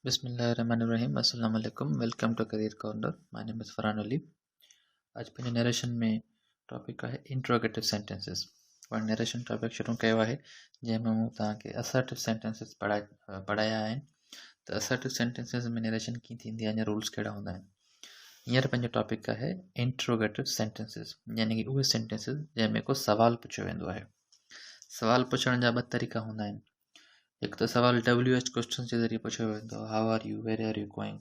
बिस्मिल्लाहिर्रहमानिर्रहीम अस्सलाम वालेकुम welcome to career corner my name is Farhan Ali. आज पंहिंजे नरेशन में टॉपिक है इंट्रोगेटिव सेंटेंसेस। और नरेशन टॉपिक शुरू कयो आहे जंहिंमें मूं तव्हांखे असर्टिव सेंटेंसेस पढ़ाया आहिनि। त असर्टिव सेंटेंसेस में नरेशन कीअं थींदी आहे या रूल्स कहिड़ा हूंदा आहिनि। हींअर पंहिंजो टॉपिक आहे इंट्रोगेटिव सेंटेंसेस, यानी कि उहे सेंटेंसेस जंहिंमें को सवाल पुछियो वेंदो आहे। सवाल पुछण जा ॿ तरीक़ा हूंदा आहिनि। हिकु त सवाल WH क्वेश्चन जे ज़रिए पुछियो वेंदो आहे, how are you, where are you going.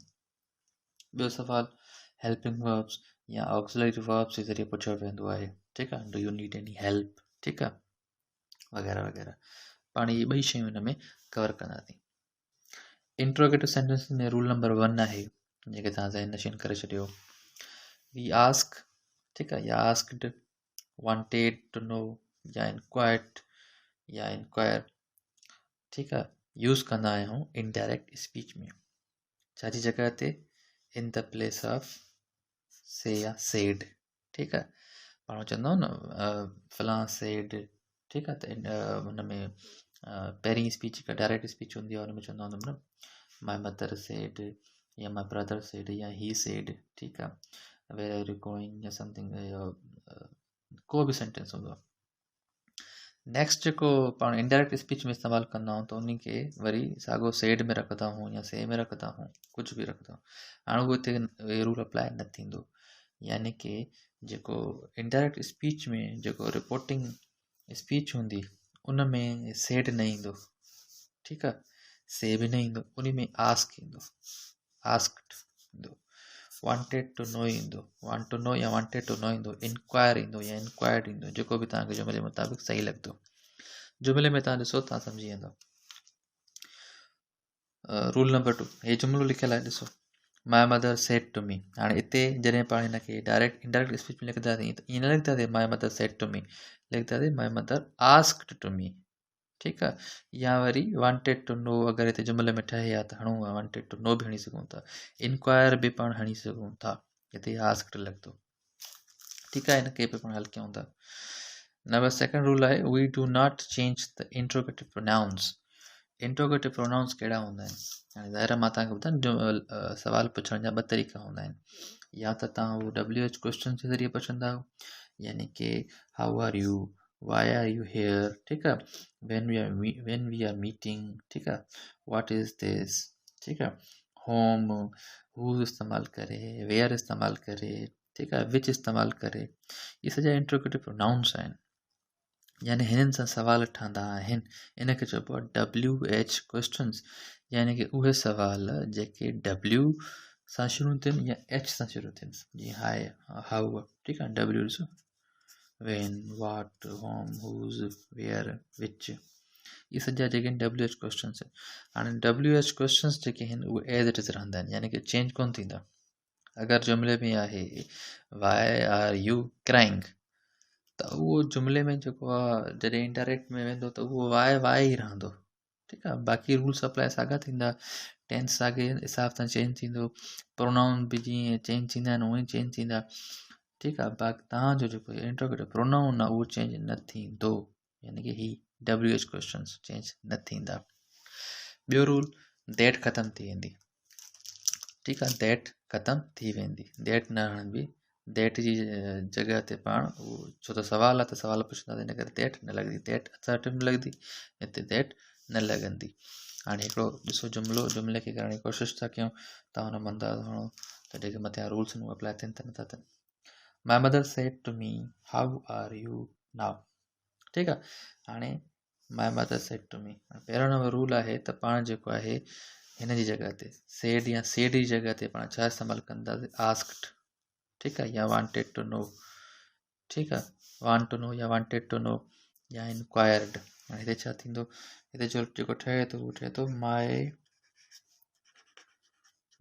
ॿियो सवाल हेल्पिंग वर्ब्स या ऑक्सिलरी वर्ब्स जे ज़रिए पुछियो वेंदो आहे, ठीकु आहे, do you need any help, ठीकु आहे, वग़ैरह वग़ैरह। पाण इहे ॿई शयूं हिन में कवर कंदासीं। इंट्रोगेटिव सेंटेंस में रूल नंबर 1 आहे, जेके तव्हां ज़हन नशीन करे छॾियो। वी आस्क, ठीकु आहे, या आस्क्ड, वांटेड टू नो या इंक्वायर्ड या इंक्वायर, ठीकु आहे, यूज़ कंदा आहियूं इनडायरेक्ट स्पीच में। छा जी जॻह ते? इन द प्लेस ऑफ से या सेड, ठीकु आहे। पाण चवंदा आहियूं न फलां सेड, ठीकु आहे। त हुन में पहिरीं स्पीच हिकु डायरेक्ट स्पीच हूंदी आहे, हुन में चवंदा हूंदमि न माई मदर सेड या माई ब्रदर सेड या ही सेड, ठीकु आहे, वेयर आर यू गोइंग या समथिंग, को बि सेंटेंस हूंदो आहे। नेक्स्ट जेको पाण इनडायरेक्ट स्पीच में इस्तेमालु कंदा आहियूं त उन खे वरी साॻियो सेड में रखंदा आहियूं या से में रखंदा आहियूं, कुझु बि रखंदा आहियूं। हाणे उहो हिते रूल अप्लाई न थींदो, यानी कि जेको इनडायरेक्ट स्पीच में जेको रिपोर्टिंग स्पीच हूंदी उन में सेड न ईंदो, ठीकु आहे, से बि न ईंदो, उन में आस्क ईंदो, आस्क्ड ईंदो, वांटेड टू नो ईंदो, वांट टू नो या वांटेड टू नो ईंदो, इंक्वायर ईंदो या इंक्वायर्ड ईंदो, जेको बि तव्हांखे जुमिले मुताबिक़ सही लॻंदो। जुमिले में तव्हां ॾिसो, तव्हां सम्झी वेंदो। रूल नंबर 2, हे जुमिलो लिखियलु आहे, ॾिसो, my mother said to me. हाणे हिते जॾहिं पाण हिनखे डायरेक्ट इनडायरेक्ट स्पीच में लिखंदासीं त ईअं न लिखंदासीं my mother said to me, लिखंदासीं my mother asked to me, ठीकु आहे। या वरी वांटेड टू नो, अगरि हिते जुमिले में ठहे हा त हणूं वांटेड टू नो बि हणी सघूं था, इंक्वायर बि पाण हणी सघूं था, हिते आस्क्ड लॻंदो, ठीकु आहे। हिन खे बि पाण हल कयूं था। नंबर 2 रूल आहे, we do not change the interrogative pronouns. Interrogative pronouns कहिड़ा हूंदा आहिनि? हाणे ज़ाहिर मां तव्हांखे ॿुधायां, जो सवाल पुछण जा 2 तरीक़ा हूंदा आहिनि। या त तव्हां उहो WH क्वेश्चन जे ज़रिए पुछंदा आहियो, यानी कि how are you, why are you here, ठीकु आहे, वेन वी आर मीटिंग, ठीकु आहे, व्हाट इज़ दिस, ठीकु आहे, होम, हू इस्तेमालु करे, वेयर इस्तेमालु करे, ठीकु आहे, विच इस्तेमालु करे, इहे सॼा इंट्रोगेटिव प्रोनाउंस आहिनि, यानी हिननि सां सवाल ठहंदा आहिनि। इन खे चइबो आहे WH क्वेश्चन्स, यानी कि उहे सवाल जेके W सां शुरू थियनि या H सां शुरू थियनि, जीअं हाय, हाउ, ठीकु आहे, W ॾिसो, when, what, whom, whose, where, which, इहे सॼा जेके आहिनि WH क्वेश्चन्स आहिनि। हाणे WH क्वेश्चन्स जेके आहिनि उहे एज़ इट इज़ रहंदा आहिनि, यानी कि चेंज कोन थींदा। अगरि जुमिले में आहे वाई आर यू क्राइंग, त उहो जुमिले में जेको आहे जॾहिं इनडायरेक्ट में वेंदो त उहो वाई ई रहंदो, ठीकु आहे। बाक़ी रूल्स अप्लाई साॻा थींदा, टेंस साॻे हिसाब सां चेंज थींदो, प्रोनाउन बि जीअं चेंज थींदा आहिनि उअं ई चेंज थींदा, ठीकु आहे। बाक़ी तव्हांजो जेको इंट्रोगेटिव प्रोनाउन आहे उहो चेंज न थींदो, यानी कि ही WH क्वेश्चन्स चेंज न थींदा। ॿियो रूल, दैट ख़तमु थी वेंदी, ठीकु आहे, दैट ख़तमु थी वेंदी, दैट न हणंदी। दैट जी जॻह ते पाण उहो, छो त सवाल आहे त सवाल पुछंदासीं, इन करे दैट न लॻंदी, दैट असर्टिव में लॻंदी, हिते दैट न लॻंदी। हाणे हिकिड़ो ॾिसो जुमिले खे करण जी कोशिशि था कयूं, तव्हां हुन मंदा हणो त जेके मथियां रूल्स आहिनि उहे अप्लाई थियनि त नथा थियनि। My mother said to me how are you now, ठीकु आहे। हाणे my mother said to me, पहिरियों नंबर रूल आहे त पाण जेको आहे हिन जी जॻह ते सेड या सेड जी जॻह ते पाण छा इस्तेमालु कंदासीं, आस्क्ड, ठीकु आहे, या वांटेड टू नो, ठीकु आहे, वांट टू नो या वांटेड टू नो या इंक्वायर्ड। हाणे हिते छा थींदो, हिते जो जेको ठहे थो उहो ठहे थो माई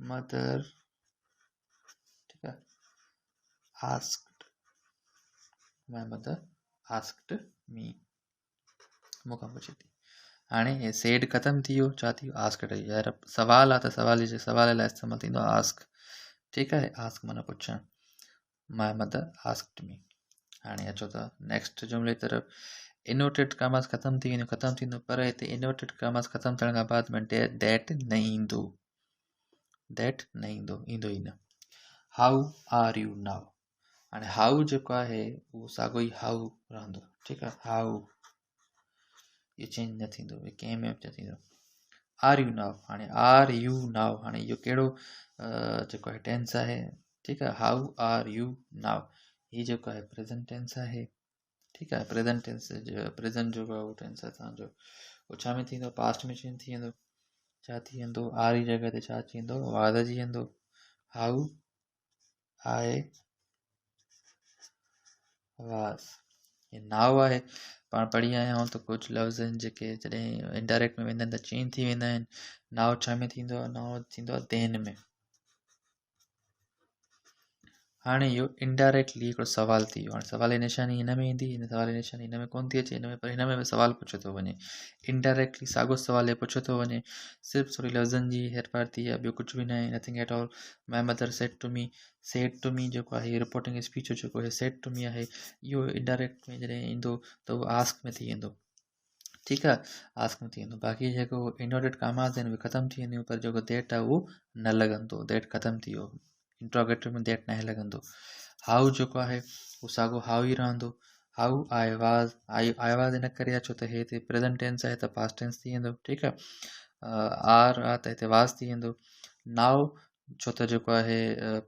मदर, ठीकु आहे, आस्क्ड, माई मदर आस्क्ड मी, मूंखां पुछे थी। हाणे सेड ख़तमु थी वियो, छा थी वियो, आस्क्ड। यार सवाल आहे त सवाल लाइ इस्तेमालु थींदो आस्क, ठीकु आहे, आस्क माना पुछणु, माई मदर आस्क्ड मी। हाणे अचो था नेक्स्ट जुमिले तरफ़, इनवर्टेड कामास ख़तमु थी वेंदियूं, ख़तमु थींदो, पर हिते इनवर्टेड कामास ख़तमु थियण खां बाद में दैट न ईंदो, दैट न ईंदो ई न। हाउ आर यू नाउ, हाणे हाउ जेको आहे उहो साॻियो ई हाउ रहंदो, ठीकु आहे। हाउ इहो चेंज न थींदो, इहो कंहिं में बि न थींदो। आर यू नाउ, हाणे आर यू नाउ, हाणे इहो कहिड़ो जेको आहे टेंस आहे, ठीकु आहे। हाउ आर यू नाउ, हीउ जेको आहे प्रेज़ेंट टेंस आहे, ठीकु आहे। प्रेज़ेंट टेंस प्रेज़ेंट जेको आहे उहो टेंस आहे तव्हांजो, उहो छा में थींदो, पास्ट में चेंज थी वेंदो। छा थी वेंदो, आर जी जॻह ते छा अची वेंदो, वाज़ अची वेंदो। हाउ आई वाज़, हे नाउ आहे। पाण पढ़ी आया आहियूं त कुझु लफ़्ज़ आहिनि जेके जॾहिं इनडायरेक्ट में वेंदा आहिनि त चेंज थी वेंदा आहिनि। नाउ छा में थींदो आहे, नाउ थींदो आहे देन में। हाणे इहो इनडायरेक्टली हिकिड़ो सुवाल थी वियो। हाणे सुवाल जी निशानी हिन में ईंदी, हिन सुवाल जी निशानी हिन में कोन थी अचे हिन में, पर हिन में बि सुवाल पुछियो थो वञे। इनडायरेक्टली साॻियो सुवाल पुछियो थो वञे, सिर्फ़ु थोरी लफ़्ज़नि जी हेरफेर थी आहे, ॿियो कुझु बि न आहे, nothing at all. My mother said to me जेको आहे रिपोर्टिंग स्पीच जेको आहे सेड टू मी आहे, इहो इनडायरेक्ट में जॾहिं ईंदो त उहो आस्क में थी वेंदो, ठीकु आहे। आस्क में थी वेंदो। बाक़ी जेको इनवर्टेड कामास आहिनि उहे ख़तमु थी वेंदियूं, पर जेको दैट आहे उहो न लॻंदो, दैट ख़तमु थी वियो। इंट्रोगेटिव में दैट न लॻंदो। हाउ जेको आहे उहो साॻियो हाउ ई रहंदो। How I was, I was in करे आहे छो त हे हिते प्रेज़ेंट टेंस आहे त पास्ट टेंस थी वेंदो, ठीकु आहे। आर आहे त हिते वाज़ थी वेंदो। नाउ छो त जेको आहे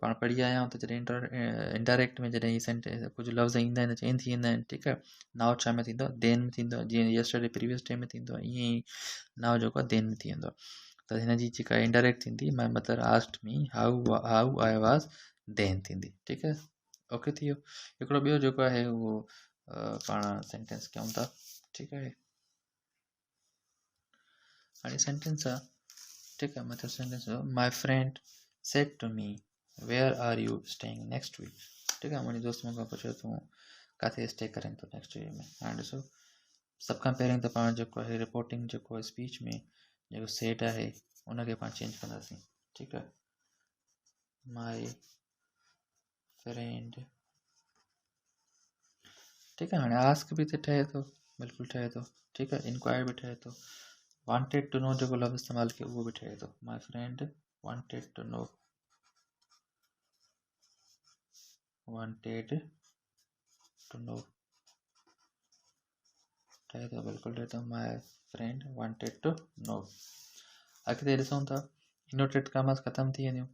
पाण पढ़ी आया आहियूं त जॾहिं इंडायरेक्ट में जॾहिं सेंटेंस कुझु लफ़्ज़ ईंदा आहिनि चेंज थी वेंदा आहिनि, ठीकु आहे। नाउ छा में थींदो, देन में थींदो, जीअं यस्टरडे प्रीवियस डे में थींदो आहे, ईअं ई नाउ जेको आहे देन में थी वेंदो। त हिन जी जेका इंडायरेक्ट थींदी, my mother asked me how I was then थींदी, ठीकु आहे। ओके थी वियो। हिकिड़ो ॿियो जेको आहे उहो पाण सेंटेंस कयूं था, ठीकु आहे। हाणे सेंटेंस आहे, ठीकु आहे। मतिलबु sentence my friend said to me where are you staying next week, ठीकु आहे। मुंहिंजे दोस्त मूंखां पुछियो तूं किथे स्टे करें थो नेक्स्ट वीक में। हाणे ॾिसो, सभ खां पहिरियों त पाण जेको आहे रिपोर्टिंग जेको आहे स्पीच में जेको सेड आहे उनखे पाण चेंज कंदासीं, ठीकु आहे। माई फ्रेंड, ठीकु आहे। हाणे आस्क बि हिते ठहे थो, बिल्कुलु ठहे थो, ठीकु आहे। इंक्वायर बि ठहे थो। वांटेड टू नो जेको लफ़्ज़ इस्तेमालु कयो उहो बि ठहे थो। My friend wanted to know, wanted to know ठहे थो, बिल्कुलु ठहे थो। My friend wanted to know. अॻिते ॾिसूं था, इनवर्टेड कामास ख़तमु थी वेंदियूं,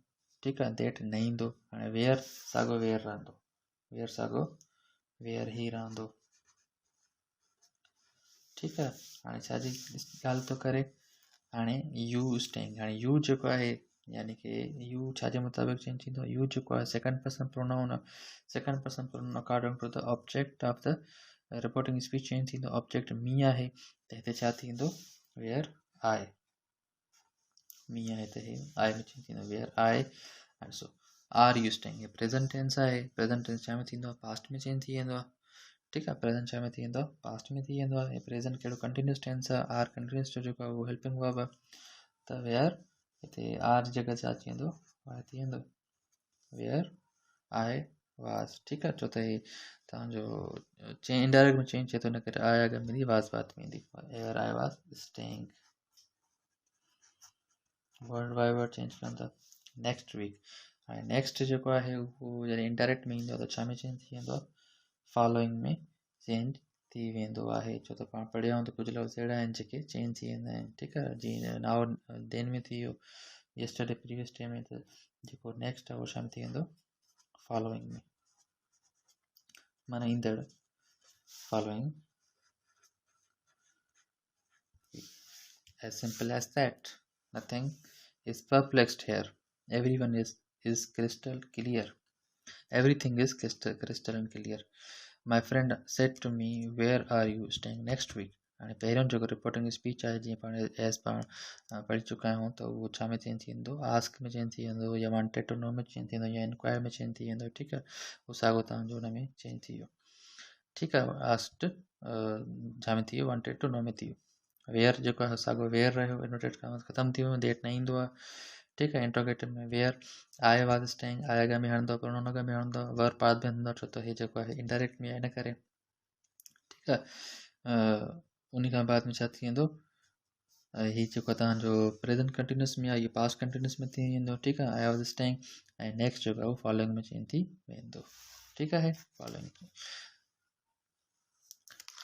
ठीकु आहे। दैट न ईंदो। हाणे वेयर साॻियो वेयर रहंदो, वेयर साॻियो वेयर ई रहंदो, ठीकु आहे। हाणे छाजी ॻाल्हि थो करे, हाणे यू स्टेइंग, हाणे यू जेको आहे यानी कि यू छाजे मुताबिक़ चेंज थींदो, यू जेको आहे second person pronoun, second person pronoun according to the object of the reporting speech change थींदो। ऑब्जेक्ट मी आहे त हिते छा थींदो, वेयर आई, मी आहे त हे आई में चेंज थींदो, वेयर आई। ॾिसो, आर यू स्टेइंग, हे प्रेज़ेंट टेंस आहे, प्रेज़ेंट टेंस छा में थींदो आहे, पास्ट में चेंज थी वेंदो आहे, ठीकु आहे। प्रेज़ेंट छा में थी वेंदो आहे, पास्ट में थी वेंदो आहे। प्रेज़ेंट कहिड़ो कंटिन्यूस टेंस आहे, आर कंटिन्यूस जो जेको आहे उहो हेल्पिंग वर्ब आहे, त वेयर हिते आर जी जॻह छा अची वेंदो, वाई थी वेंदो, वेयर आई वाज़, ठीकु आहे। छो त हे तव्हांजो चेंज इनडायरेक्ट में चेंज थिए थो, इन करे आई अॻु में ईंदी, वाज़ बाद में ईंदी, where I was staying. Word by word change कनि था। नेक्स्ट वीक, हाणे नेक्स्ट जेको आहे उहो जॾहिं इनडायरेक्ट में ईंदो आहे त छा में चेंज थी वेंदो आहे, फॉलोइंग में चेंज थी वेंदो आहे। छो त पाण पढ़िया आहियूं त कुझु लफ़्ज़ अहिड़ा आहिनि जेके चेंज थी वेंदा आहिनि, ठीकु आहे। जीअं नाउ देन में थी वियो, यस्टरडे प्रीवियस डे में, त जेको नेक्स्ट आहे उहो छा में थी वेंदो, फॉलोइंग में, माना ईंदड़, following, as simple as that. Nothing is perplexed here. Everyone is crystal clear. Everything is crystal and clear. My friend said to me, where are you staying next week? हाणे पहिरियों जेको रिपोर्टिंग स्पीच आहे, जीअं पाण as पाण पढ़ी चुका आहियूं, त उहो छा में चेंज थी वेंदो, आस्क में चेंज थी वेंदो, या वांटेड टू नो में चेंज थी वेंदो, या इंक्वायर में चेंज थी वेंदो, ठीकु आहे। उहो साॻियो तव्हांजो हुन में चेंज थी वियो, ठीकु आहे। आस्क्ड छा में थी वियो, वांटेड टू नो में थी वियो। वेयर जेको आहे साॻियो वेयर रहियो, इनवर्टेड कामास ख़तमु थी वियो, देट न ईंदो आहे, ठीकु आहे। इंट्रोगेटिव में वेयर आई वाज़ स्टेइंग, आई अॻ में हणंदो, प्रोनाउन अॻ में हणंदो, वर्ब बाद में हणंदो, छो त हे जेको आहे इनडायरेक्ट में आहे इन करे, ठीकु आहे। उन खां बाद में छा थी वेंदो, ही जेको तव्हांजो प्रेज़ेंट कंटिन्यूअस में आहे इहो पास्ट कंटिन्यूअस में थी वेंदो, ठीकु आहे। आई वाज़ स्टेइंग, ऐं नेक्स्ट जेको आहे उहो फॉलोइंग में चेंज थी वेंदो, ठीकु आहे। Following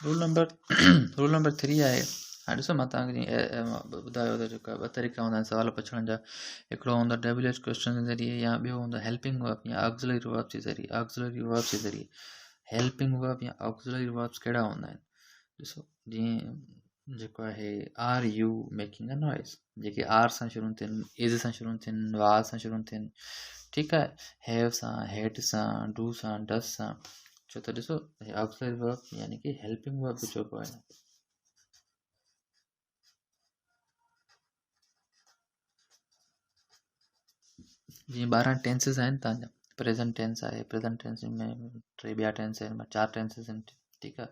rule number rule number 3 आहे। हाणे ॾिसो मां तव्हांखे जीअं ॿुधायो त जेका ॿ तरीक़ा हूंदा आहिनि सवाल पुछण जा। हिकिड़ो हूंदो WH क्वेश्चन जे ज़रिए, या ॿियो हूंदो हेल्पिंग वर्ब या ऑक्सिलरी वर्ब जे ज़रिए। ऑक्सिलरी वर्ब जे ज़रिए हेल्पिंग वर्ब या ऑक्सिलरी वर्ब्स कहिड़ा हूंदा आहिनि? ॾिसो जीअं जेको आहे are you making a noise, जेके आर सां शुरू थियनि, इज़ सां शुरू थियनि, वार सां शुरू थियनि, ठीकु आहे। हैव सां, हैड सां, डू सां, डस सां। छो त ॾिसो ऑक्सिलरी वर्ब यानी कि हेल्पिंग वर्ब जेको आहे न, जीअं 12 टेंसिस आहिनि तव्हांजा। प्रेज़ेंट टेंस आहे, प्रेज़ेंट टेंस में 3 ॿिया टेंस आहिनि, 4 टेंसिस आहिनि, ठीकु आहे।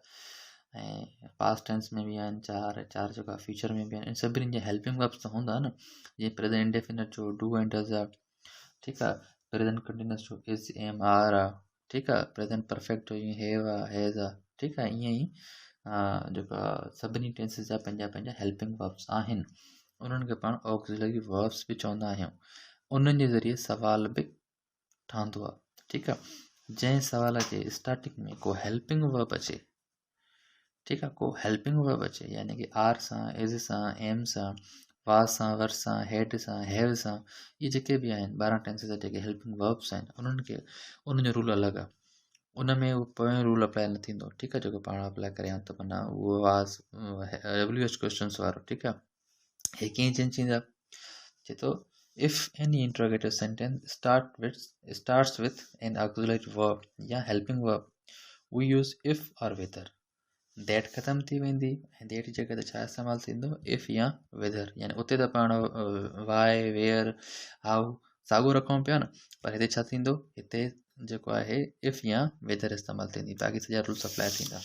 ऐं पास्ट टेंस में बि आहिनि 4 जेका फ्यूचर में बि आहिनि। इन सभिनी जा हेल्पिंग वर्ब्स त हूंदा न, जीअं प्रेज़ेंट इंडेफिनिट जो डू ऐं डज़ आहे, ठीकु आहे। प्रेज़ेंट कंटिन्यूअस जो इज़, एम, आर आहे, ठीकु आहे। प्रेज़ेंट परफेक्ट जो ईअं हैव आहे, हैज़ आहे, ठीकु आहे। ईअं ई जेका सभिनी टेंसिस जा पंहिंजा पंहिंजा हेल्पिंग वर्ब्स आहिनि, उन्हनि खे पाण ऑक्सिलरी वर्ब्स बि चवंदा आहियूं। उन्हनि जे ज़रिए सवाल बि ठहंदो आहे, ठीकु आहे। जंहिं सवाल जे स्टार्टिंग में को हेल्पिंग वर्ब अचे, ठीकु आहे, को हेल्पिंग वर्ब अचे, यानी कि आर सां, इज़ सां, एम सां, वास सां, वर सां, हेड सां, हैव सां, इहे जेके बि आहिनि 12 टेंसिस जा जेके हेल्पिंग वर्ब्स आहिनि, उन्हनि खे उन्हनि जो रूल अलॻि आहे। उन में उहो पोयों रूल अप्लाई न थींदो, ठीकु आहे, जेको पाण अप्लाई करियां त माना उहो वास WH क्वेश्चन्स वारो, ठीकु आहे। हे कीअं चेंज थींदा? चए थो if any interrogative sentence starts with an auxiliary verb या helping verb, we use if or whether। that ख़तम थी वेंदी ऐं that जी जॻह ते छा इस्तेमालु थींदो? if या whether। यानी उते त पाण why, where, how साॻियो रखूं पिया न, पर हिते छा थींदो? हिते जेको आहे if या whether इस्तेमालु थींदी, बाक़ी सॼा रूल्स अप्लाई थींदा।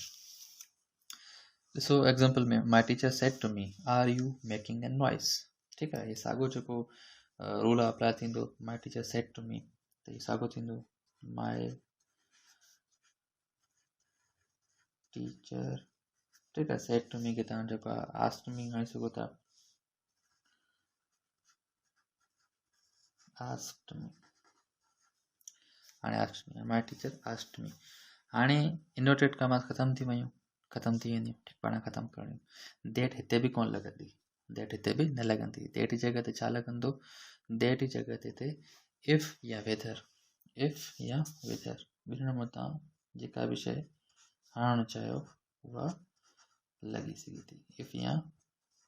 ॾिसो एग्ज़ाम्पल में my teacher said to me are you making a noise, ठीकु आहे। हे साॻियो जेको रूल अप्लाई थींदो। my teacher said to me त हीउ साॻियो थींदो my teacher, ठीकु आहे। said to me खे तव्हां जेको आहे asked me खणी सघो था, asked me, हाणे asked me, my teacher asked me। हाणे इन्वर्टेड कॉमास ख़तम थी वियूं, ख़तम थी वेंदियूं, ठीकु, पाण ख़तमु करणियूं। देट हिते बि कोन लॻंदी, देट हिते बि न लॻंदी। देट जी जॻह ते छा लॻंदो? देट जी जॻह ते हिते इफ़ या वेदर, इफ़ या वेदर ॿिन्हिनि मथां जेका बि शइ हणणु चाहियो उहा लॻी सघे थी। इफ़ या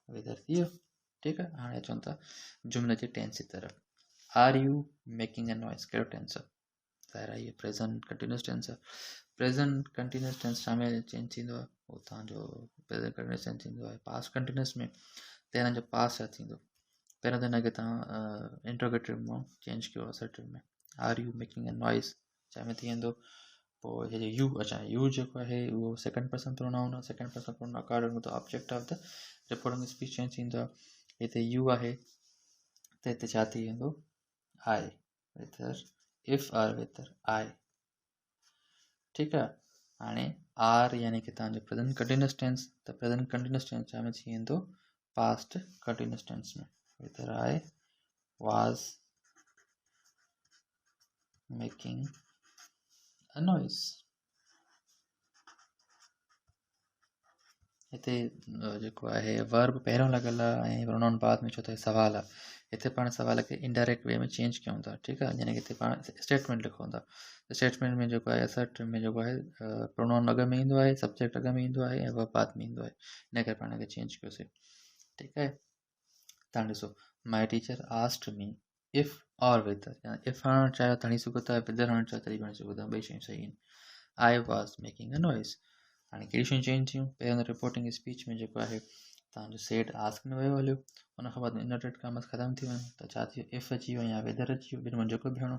वेदर थी वियो, ठीकु आहे। हाणे अचूं था जुमिले जे टेंस जी तरफ़। Are you making a noise कहिड़ो टेंस आहे? ज़ाहिर आहे इहो प्रेज़ेंट कंटिन्यूअस टेंस आहे। प्रेज़ेंट कंटिन्यूअस टेंस छा में चेंज थींदो आहे? उतां जो प्रेज़ेंट कंटिन्यूअस टेंस थींदो आहे पास्ट कंटिन्यूअस में। त हिन जो पास्ट छा थींदो? पहिरियों त हिनखे तव्हां इंट्रोगेटिव मां चेंज कयो असर्टिव में। Are you making a noise छा में थी वेंदो? पोइ हे यू, अच्छा यू जेको आहे उहो सेकेंड पर्सन प्रोनाउन आहे। Second person pronoun according to the object of the reporting speech change थींदो आहे। हिते यू आहे त हिते छा थी वेंदो? I, whether, if or whether I, ठीकु आहे। हाणे आर यानी कि तव्हांजो प्रेज़ेंट कंटिन्यूअस टेंस, त प्रेज़ेंट कंटिन्यूअस टेंस छा में थी वेंदो? पास्ट कंटिन्यूअस टेंस में। Whether I was making a noise. हिते जेको आहे वर्ब पहिरियों लॻल आहे ऐं प्रोनाउन बाद में, छो त सवाल आहे। हिते पाण सवाल खे इनडायरेक्ट वे में चेंज कयूं था, ठीकु आहे। यानी कि हिते पाण स्टेटमेंट लिखूं था। स्टेटमेंट में जेको आहे असर्टिव में जेको आहे प्रोनाउन अॻ में ईंदो आहे, सब्जेक्ट अॻ में ईंदो आहे ऐं वर्ब बाद में ईंदो आहे। इन करे पाण खे चेंज कयोसीं, ठीकु आहे। तव्हां ॾिसो my teacher asked me if और वेदर, या इफ़ हणणु चाहियो त हणी सघो था, वेदर हणणु चाहियो तॾहिं बि हणी सघो था, ॿई शयूं सही आहिनि। I was making a noise. हाणे कहिड़ी शयूं चेंज थियूं? पहिरियों त रिपोर्टिंग स्पीच में जेको आहे तव्हांजो सेड आस्क में वियो हलियो, उन खां बाद इन्वर्टेड कॉमर्स ख़तमु थी वियो, त छा थियो? इफ़ अची वियो या वेदर अची वियो, ॿिनि में जेको बि हणो।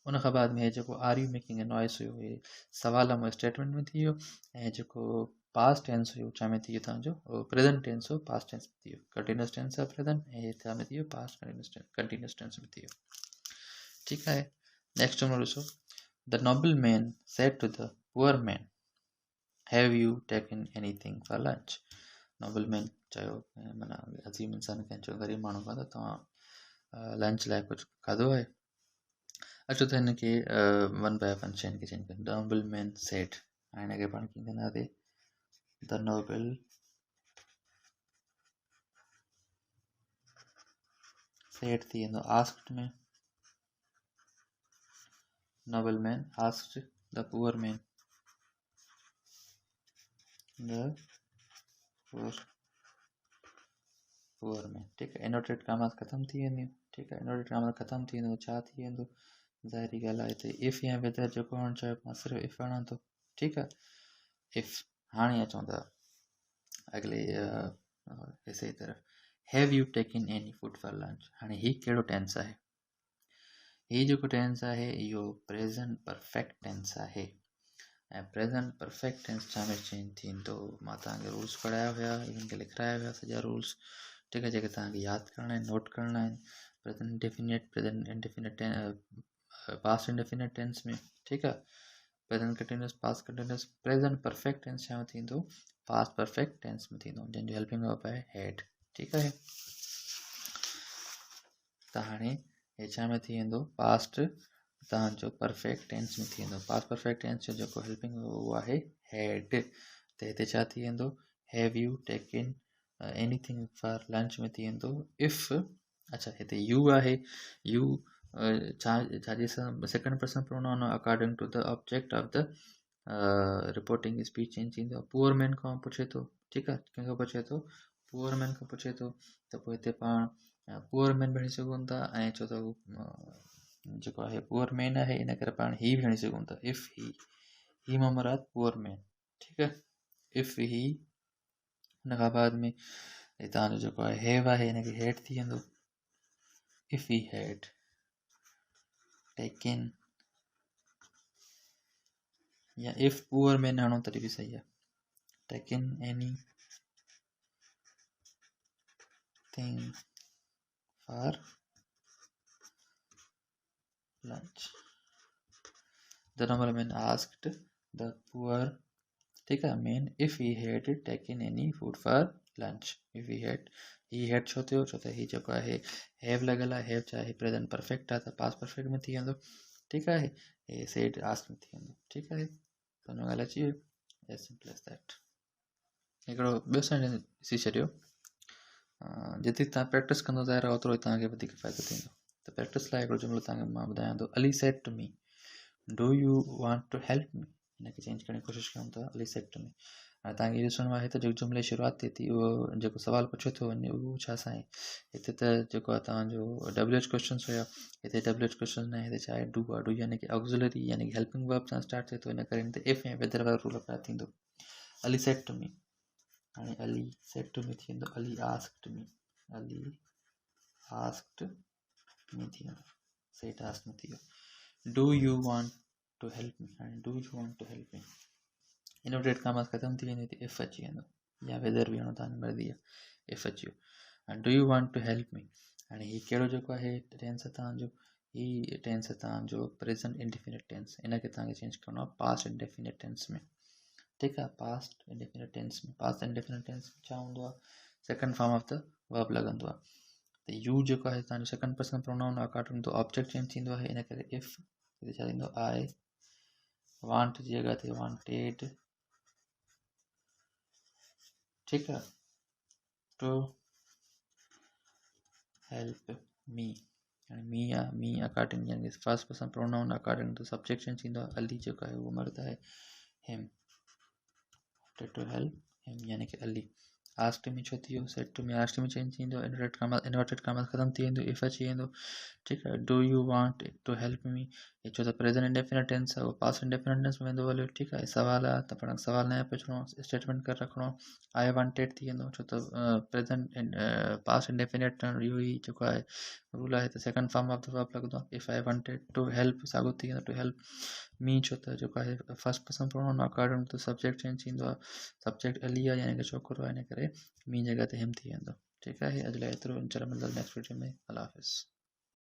उन खां बाद में जेको are you making a noise हुयो, हे सवाल में स्टेटमेंट में थी वियो, ऐं जेको पास्ट टेंस हुयो छा में थी वियो? तव्हांजो प्रेज़ेंट टेंस हो पास्ट टेंस में थी वियो। कंटिन्यूअस टेंस आहे प्रेज़ेंट, ऐं छा में थी वियो? पास्ट कंटिन्यूअस टेंस में थी वियो, ठीकु आहे। नेक्स्ट जुमिलो ॾिसो, the noble man said to the poor man have you taken anything for lunch. Noble man चयो माना अज़ीम इंसान कंहिं चयो ग़रीब माण्हू खां त तव्हां लंच लाइ कुझु खाधो आहे। अचो त हिनखे वन बाय वन शयुनि खे चेंज कयूं। द नोबल मैन सेड, हाणे हिनखे पाण कीअं कंदासीं? द नोबल सेड थी वेंदो आस्क्ड में, noble man asked the poor man, the poor man. ठीकु आहे, इनवर्टेड कामास ख़तमु थी वेंदियूं। ठीकु आहे, इनवर्टेड कामास ख़तमु थी वेंदो छा थी वेंदो? ज़ाहिरी ॻाल्हि आहे हिते इफ़ या वेदर जेको हणणु चाहियो मां सिर्फ़ु इफ़ हणां थो। ठीकु आहे, इफ़ हाणे अचूं था अॻिले हिसे जी तरफ़। Have you taken any food for lunch. हाणे हीउ कहिड़ो टेंस आहे? हीउ जेको टेंस आहे इहो प्रेज़ेंट परफेक्ट टेंस आहे। ऐं प्रेज़ेंट परफेक्ट टेंस छा में चेंज थींदो? मां तव्हांखे रूल्स पढ़ाया हुया, इन्हनि खे लिखाया हुया सॼा रूल्स। ठीकु आहे, जेके तव्हांखे यादि करणा आहिनि, नोट करणा आहिनि। Present indefinite, present indefinite, past indefinite tense में। ठीकु आहे, present continuous, past continuous. Present perfect tense छा में थींदो? पास्ट परफेक्ट टेंस में थींदो, जंहिंजो हेल्पिंग वर्ब आहे हैड। ठीकु आहे, त हाणे हे छा में थी वेंदो? पास्ट तव्हांजो परफेक्ट टेंस में थी वेंदो। पास्ट परफेक्ट टेंस जो जेको हेल्पिंग वर्ब उहो आहे हैड। त हिते छा थी वेंदो? Have you taken anything for lunch में थी वेंदो इफ़। अच्छा, हिते यू आहे, यू छाजे second person pronoun according to the object of the reporting speech change थींदो आहे। पुअर मैन खां पुछे थो। ठीकु आहे, कंहिंखां पुछे थो? पुअर मैन खां पुछे थो। त पोइ हिते पाण पुअर मैन बि हणी सघूं था, ऐं छो त जेको आहे पुअर मैन आहे इन करे पाण ही बि हणी सघूं था। इफ़ ही मां मुराद पुअर मैन। ठीकु आहे, इफ़ ही, हुन खां बाद में तव्हांजो जेको आहे हैव आहे हिनखे हैड थी वेंदो। इफ़ ही हैड टेकन, या इफ़ पुअर मैन हणो तॾहिं बि सही आहे। Taken any thing for lunch. The normal man asked the poor, ठीक है, man if he had taken any food for lunch. If he had छो थियो? छो त ही जेको आहे have लॻल आहे। have चाहे प्रेज़ेंट परफेक्ट आहे त पास्ट परफेक्ट में थी वेंदो। ठीकु आहे, हे सेड आस्क में थी वेंदो। ठीकु आहे, तव्हांजो ॻाल्हि अची वियो। As simple as that. हिकिड़ो ॿियो सेंटेंस ॾिसी छॾियो। जेतिरी तव्हां प्रैक्टिस कंदो ज़ाहिर आहे ओतिरो ई तव्हांखे वधीक फ़ाइदो थींदो। त प्रैक्टिस लाइ हिकिड़ो जुमिलो तव्हांखे मां ॿुधायां थो। Ali said to me, do you want to help me. हिनखे चेंज करण जी कोशिशि कयूं था। Ali said to me. हाणे तव्हांखे इहो ॾिसणो आहे त जेको जुमिले जी शुरूआति थिए थी उहो जेको सुवालु पुछियो थो वञे उहो छा सां आहे। हिते त जेको आहे तव्हांजो WH क्वेश्चन्स हुया, हिते WH क्वेश्चन न आहे, हिते छा आहे? डू आहे। डू यानी कि ऑक्सिलरी यानी कि हेल्पिंग वर्ब सां स्टार्ट थिए थो, इन करे हिन ते इफ़ ऐं वेदर वारो रूल अप्लाई थींदो। अली सेड टू मी, हाणे अली सेड टू मी थी वेंदो Ali asked me. Ali asked me थी वेंदो, सेड आस्क्ड मी थी वियो। Do you want to help me, हाणे do you want to help me, inverted commas ख़तमु थी वेंदी त इफ़ अची वेंदो, या वेदर बि हणो तव्हांजी मर्ज़ी आहे। इफ़ अची वियो, हाणे do you want to help me. हाणे हीउ कहिड़ो जेको आहे टेंस आहे तव्हांजो? ही टेंस आहे तव्हांजो प्रेज़ेंट इंडेफिनिट टेंस। इनखे तव्हांखे चेंज करिणो आहे पास्ट इंडेफिनिट टेंस में। ठीकु आहे, पास्ट इंडेफिनिट टेंस में। पास्ट इंडेफिनिट टेंस छा हूंदो आहे? Second form of the verb लॻंदो आहे। त यू जेको आहे तव्हांजो second person pronoun according to object change थींदो आहे। इन करे इफ़ हिते छा थींदो? आई वांट जी जॻह ते वांटेड। ठीकु आहे, टू हेल्प मी। हाणे मी आहे, मी अकॉर्डिंग यानी first person pronoun according to subject change थींदो आहे। अली जेको आहे उहो मर्द आहे। हिम, टू हेल्प हिम यानी कि अली। आस्क्ड मी छो थी वियो? Said to me, asked me change थींदो, इनवर्टेड कामा ख़तमु थी वेंदो, इफ़ अची वेंदो। ठीकु आहे, do you want to help me, हे छो त प्रेज़ेंट इंडेफिनिट टेंस आहे, उहो पास्ट इंडेफिनिट टेंस में वेंदो हलियो। ठीकु आहे, सवाल आहे त पाण सवाल न पुछणो, स्टेटमेंट करे रखिणो। आई वांटेड थी वेंदो, छो त प्रेज़ेंट पास्ट इंडेफिनिट इहो ई जेको आहे रूल आहे त second form of the verb लॻंदो आहे। If I wanted to help, साॻियो थी वेंदो टू हेल्प मी, छो त जेको आहे first person pronoun according to subject change थींदो आहे। सब्जेक्ट अली आहे यानी कि छोकिरो आहे, इन करे मी जॻह ते हिम थी वेंदो। ठीकु आहे, अॼु लाइ एतिरो। इंशाल्लाह मिलंदो नेक्स्ट वीडियो में। अल्लाह हाफ़िज़।